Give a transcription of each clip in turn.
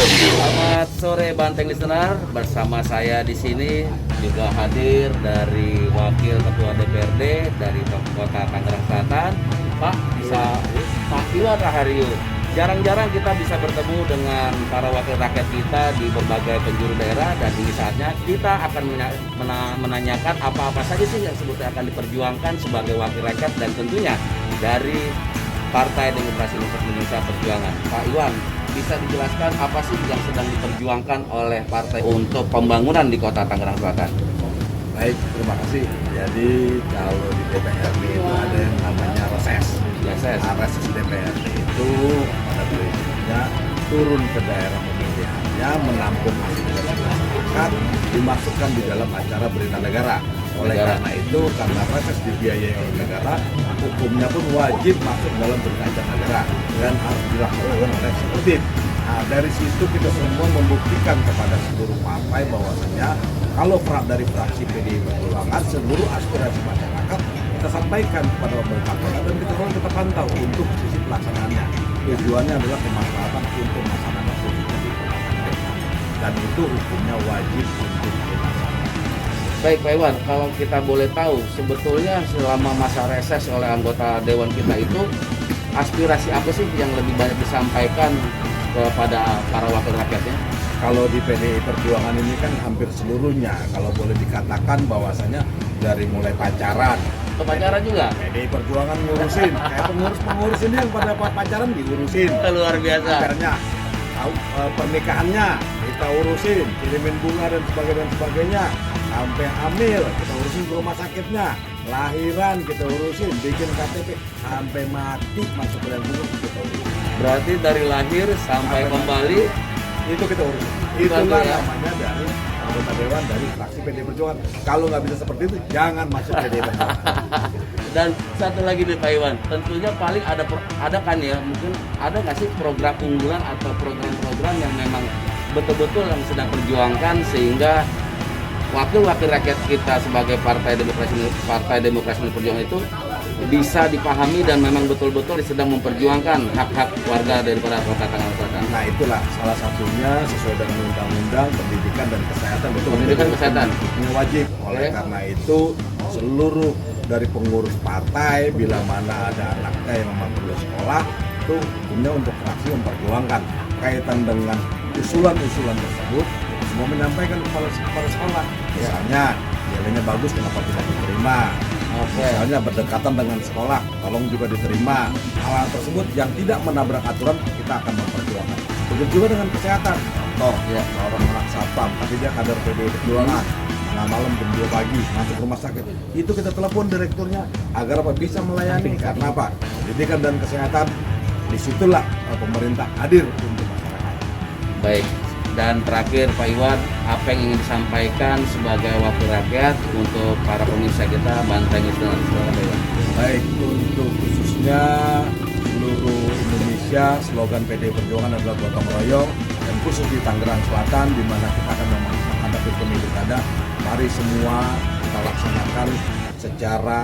Selamat sore Banteng listener, bersama saya di sini juga hadir dari Wakil Ketua DPRD dari Kota Tangerang Selatan, Pak Iwan Raharjo. Jarang-jarang kita bisa bertemu dengan para wakil rakyat kita di berbagai penjuru daerah, dan ini saatnya kita akan menanyakan apa-apa saja sih yang sebetulnya akan diperjuangkan sebagai wakil rakyat dan tentunya dari Partai Demokrasi Indonesia Perjuangan. Pak Iwan, bisa dijelaskan apa sih yang sedang diperjuangkan oleh partai untuk pembangunan di Kota Tangerang Selatan? Baik, terima kasih. Jadi kalau di DPRD itu ada yang namanya reses. Reses DPRD itu pada prinsipnya turun ke daerah pemilihannya, menampung aspirasi masyarakat, dimasukkan di dalam acara berita negara. Oleh karena itu, karena reses dibiayai oleh negara, hukumnya pun wajib masuk dalam berita acara negara dan harus dilakukan oleh eksekutif. Nah, dari situ kita semua membuktikan kepada seluruh partai bahwasanya kalau dari fraksi PDI Perjuangan, seluruh aspirasi masyarakat kita sampaikan kepada pemerintah kota dan kita tetap pantau untuk sisi pelaksanaannya. Tujuannya adalah kemaslahatan untuk masyarakat khususnya di Kota Tangerang, dan itu hukumnya wajib untuk dilaksanakan. Baik Pak Iwan, kalau kita boleh tahu sebetulnya selama masa reses oleh anggota Dewan kita itu aspirasi apa sih yang lebih banyak disampaikan kepada para wakil rakyatnya? Kalau di PDI Perjuangan ini kan hampir seluruhnya, kalau boleh dikatakan bahwasanya dari mulai pacaran. Pacaran juga? PDI Perjuangan ngurusin, kayak pengurus-pengurus ini yang pada pacaran diurusin. Luar biasa. Akhirnya, pernikahannya kita urusin, kirimin bunga dan sebagainya. Sampai hamil kita urusin ke rumah sakitnya, lahiran kita urusin, bikin KTP, sampai mati masuk ke dalam kubur kita urusin. Berarti dari lahir sampai kembali itu kita urusin. Itulah namanya dari anggota dewan dari fraksi PDI Perjuangan. Kalau nggak bisa seperti itu, jangan masuk PDI Perjuangan. Dan satu lagi nih Pak Iwan, tentunya paling ada kan ya, mungkin ada nggak sih program unggulan atau program-program yang memang betul-betul yang sedang perjuangkan sehingga wakil-wakil rakyat kita sebagai Partai Demokrasi Perjuangan itu bisa dipahami dan memang betul-betul sedang memperjuangkan hak-hak warga daripada Kota Tangerang Selatan. Nah, itulah salah satunya sesuai dengan undang-undang pendidikan dan kesehatan. Pendidikan kesehatan ini wajib. Oleh karena itu seluruh dari pengurus partai bila mana ada anaknya yang memang perlu sekolah, itu hukumnya untuk fraksi memperjuangkan kaitan dengan usulan-usulan tersebut. Semua menyampaikan kepada sekolah. Misalnya nilainya bagus, kenapa tidak diterima? Misalnya berdekatan dengan sekolah, tolong juga diterima. Hal tersebut yang tidak menabrak aturan kita akan memperjuangkan. Begitu juga dengan kesehatan. Contoh, seorang anak satpam, tapi dia kader PDI Perjuangan. Tengah malam jam 2 pagi masuk rumah sakit. Itu kita telepon direkturnya agar bisa melayani. Karena apa? Pendidikan dan kesehatan, disitulah pemerintah hadir untuk masyarakat. Baik. Dan terakhir Pak Iwan, apa yang ingin disampaikan sebagai wakil rakyat untuk para pemirsa kita Banteng listener? Baik, untuk khususnya seluruh Indonesia, slogan PDI Perjuangan adalah gotong royong, dan khusus di Tangerang Selatan di mana kita akan menghadapi pemilu kada, mari semua kita laksanakan secara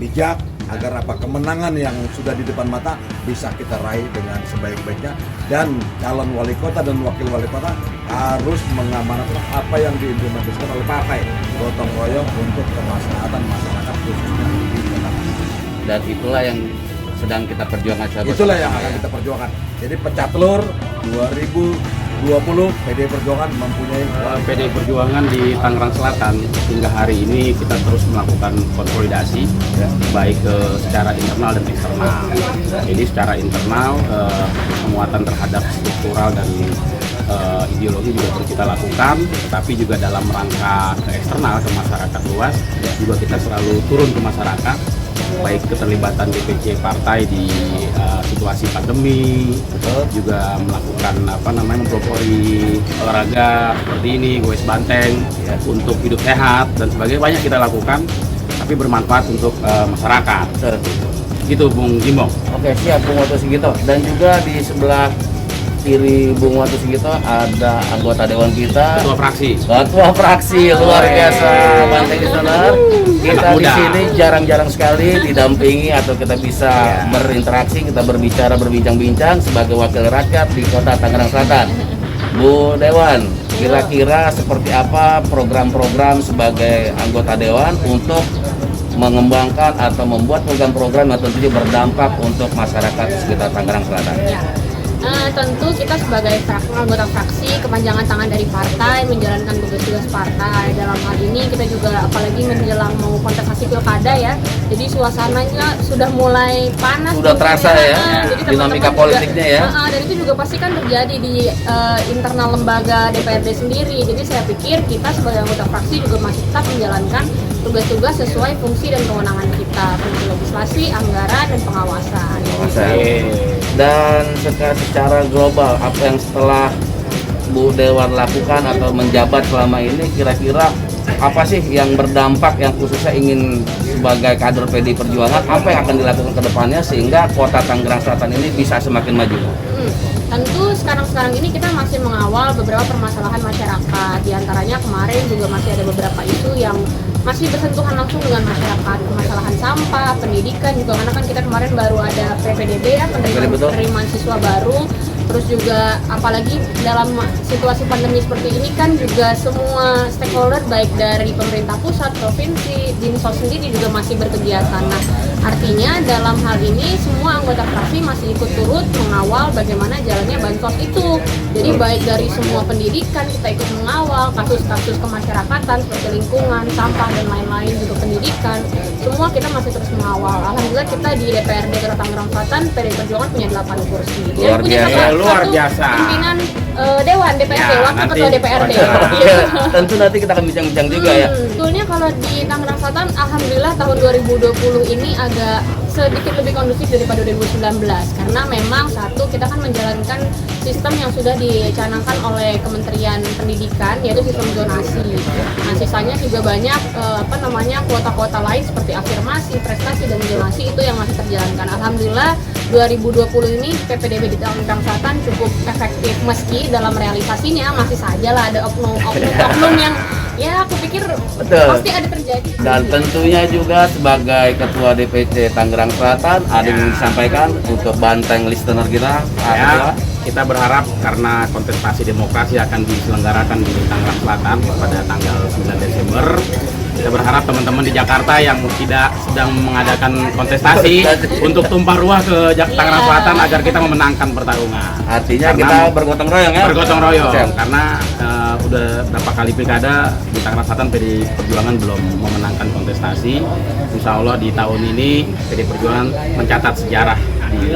bijak agar kemenangan yang sudah di depan mata bisa kita raih dengan sebaik-baiknya, dan calon wali kota dan wakil wali kota harus mengamanatkan apa yang diimplementasikan oleh partai, gotong royong untuk kemaslahatan masyarakat khususnya di Kota. Dan itulah yang sedang kita perjuangkan. Itulah yang akan kita perjuangkan. Jadi pecah telur 2020 PDI Perjuangan mempunyai PDI Perjuangan di Tangerang Selatan hingga hari ini kita terus melakukan konsolidasi baik secara internal dan eksternal. Jadi secara internal penguatan terhadap struktural dan ideologi juga terus kita lakukan, tetapi juga dalam rangka ke eksternal ke masyarakat luas juga kita selalu turun ke masyarakat, baik keterlibatan DPC partai di situasi pandemi, juga melakukan mempelopori olahraga seperti ini, goes banteng untuk hidup sehat dan sebagainya, banyak kita lakukan tapi bermanfaat untuk masyarakat. Gitu Bung Jimbong. Oke, siap Bung Oto Sigito. Dan juga di sebelah kiri Bung Watu Sugito ada anggota dewan kita, Ketua fraksi. luar biasa Banteng Listener. Kita di muda. sini jarang-jarang sekali didampingi atau kita bisa berinteraksi, kita berbicara, berbincang-bincang sebagai wakil rakyat di Kota Tangerang Selatan. Bu Dewan, kira-kira seperti apa program-program sebagai anggota dewan untuk mengembangkan atau membuat program-program yang tentunya berdampak untuk masyarakat sekitar Tangerang Selatan? Ya. Tentu kita sebagai anggota fraksi kepanjangan tangan dari partai menjalankan tugas-tugas partai. Dalam hal ini kita juga apalagi menjelang mau kontestasi pilkada ya, jadi suasananya sudah mulai panas. Sudah terasa ya, Jadi dinamika teman-teman politiknya ya. dan itu juga pasti kan terjadi di internal lembaga DPRD sendiri. Jadi saya pikir kita sebagai anggota fraksi juga masih tetap menjalankan tugas-tugas sesuai fungsi dan kewenangan kita, fungsi legislasi, anggaran, dan pengawasan. Dan secara global, apa yang setelah Bu Dewan lakukan atau menjabat selama ini, kira-kira apa sih yang berdampak yang khususnya ingin sebagai kader PDI Perjuangan, apa yang akan dilakukan ke depannya sehingga kota Tangerang Selatan ini bisa semakin maju? Tentu sekarang ini kita masih mengawal beberapa permasalahan masyarakat. Di antaranya kemarin juga masih ada beberapa isu yang masih bersentuhan langsung dengan masyarakat, permasalahan sampah, pendidikan juga, karena kan kita kemarin baru ada PPDB ya, penerimaan siswa baru. Terus juga apalagi dalam situasi pandemi seperti ini kan juga semua stakeholder baik dari pemerintah pusat, provinsi, Dinsos sendiri juga masih berkegiatan. Nah, artinya dalam hal ini semua anggota fraksi masih ikut turut mengawal bagaimana jalannya bansos itu. Jadi baik dari semua pendidikan kita ikut mengawal, kasus-kasus kemasyarakatan seperti lingkungan, sampah dan lain-lain, juga pendidikan, semua kita masih terus mengawal. Alhamdulillah kita di DPRD Kota Tangerang Selatan PDI Perjuangan punya 8 kursi. Dan punya luar biasa. Pimpinan Dewan DPRD, Ya, wakil nanti. ketua DPRD. Tentu nanti kita akan bincang-bincang juga ya. Sebetulnya kalau di Tangerang Selatan, alhamdulillah tahun 2020 ini agak sedikit lebih kondusif daripada 2019 karena memang satu, kita kan menjalankan sistem yang sudah dicanangkan oleh Kementerian Pendidikan, yaitu sistem zonasi. Nah, sisanya juga banyak kuota-kuota lain seperti afirmasi, prestasi, dan zonasi itu yang masih terjalankan. Alhamdulillah 2020 ini PPDB di Tangerang Selatan cukup efektif, meski dalam realisasinya masih saja lah ada oknum yang ya aku pikir pasti ada terjadi. Dan tentunya juga sebagai Ketua DPC Tangerang Selatan ada yang disampaikan untuk Banteng Listener kita. Ya, kita berharap karena kontestasi demokrasi akan diselenggarakan di Tangerang Selatan pada tanggal 9 Desember. Kita berharap teman-teman di Jakarta yang tidak sedang mengadakan kontestasi untuk tumpah ruah ke Tangerang Selatan agar kita memenangkan pertarungan. Artinya Karena kita bergotong royong ya. Bergotong royong Siap. karena udah berapa kali pilkada di Tangerang Selatan PDI Perjuangan belum memenangkan kontestasi. Insya Allah di tahun ini PDI Perjuangan mencatat sejarah di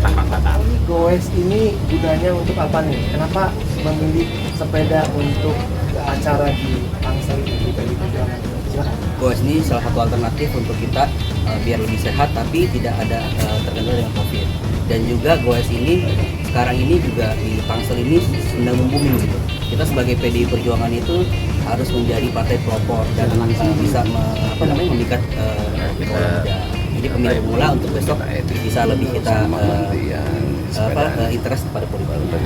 Tangerang Selatan. Goes ini gunanya untuk apa nih? Kenapa memilih sepeda untuk acara di Tangsel ini di Perjuangan? Silakan. Goes ini salah satu alternatif untuk kita biar lebih sehat tapi tidak ada terkendala dengan COVID. Dan juga Goes ini sekarang ini juga di Tangsel ini sedang booming gitu. Kita sebagai PDI Perjuangan itu harus menjadi partai pelopor dan bisa memikat muda. Jadi pemilih pemula untuk besok bisa lebih kita interest pada politik.